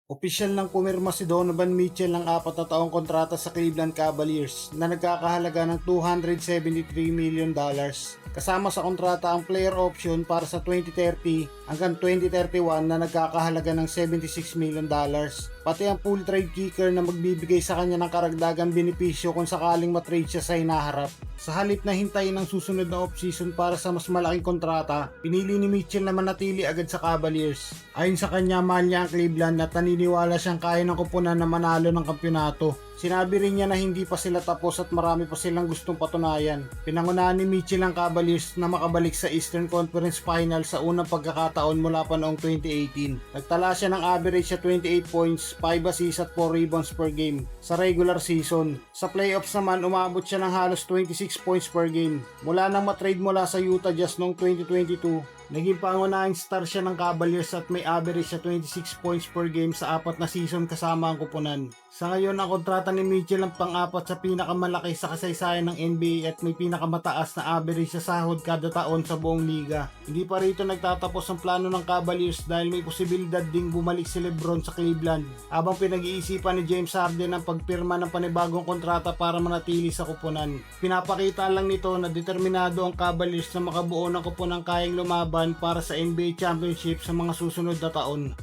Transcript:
Opisyal nang pumirma si Donovan Mitchell ng 4 na taong kontrata sa Cleveland Cavaliers na nagkakahalaga ng $273 million. Kasama sa kontrata ang player option para sa 2030 hanggang 2031 na nagkakahalaga ng $76 million. Pati ang full trade kicker na magbibigay sa kanya ng karagdagang benepisyo kung sakaling matrade siya sa hinaharap. Sa halip na hintayin ang susunod na offseason para sa mas malaking kontrata, pinili ni Mitchell na manatili agad sa Cavaliers. Ayon sa kanya, mahal niya ang Cleveland at naniniwala siyang kaya ng koponan na manalo ng kampyonato. Sinabi rin niya na hindi pa sila tapos at marami pa silang gustong patunayan. Pinangunahan ni Mitchell ang Cavaliers na makabalik sa Eastern Conference Final sa unang pagkakataon mula pa noong 2018. Nagtala siya ng average sa 28 points, 5 assists at 4 rebounds per game sa regular season. Sa playoffs naman, umabot siya ng halos 26 points per game. Mula nang matrade mula sa Utah Jazz noong 2022, naging pangunahing star siya ng Cavaliers at may average sa 26 points per game sa 4 na season kasama ang kupunan. Sa ngayon, ang kontrata ni Mitchell ang pang-4 sa pinakamalaki sa kasaysayan ng NBA at may pinakamataas na average sa sahod kada taon sa buong liga. Hindi pa rito nagtatapos ang plano ng Cavaliers dahil may posibilidad ding bumalik si LeBron sa Cleveland habang pinag-iisipan ni James Harden ang pagpirma ng panibagong kontrata para manatili sa kupunan. Pinapakita lang nito na determinado ang Cavaliers na makabuo ng kupunang kayang lumaban para sa NBA Championship sa mga susunod na taon.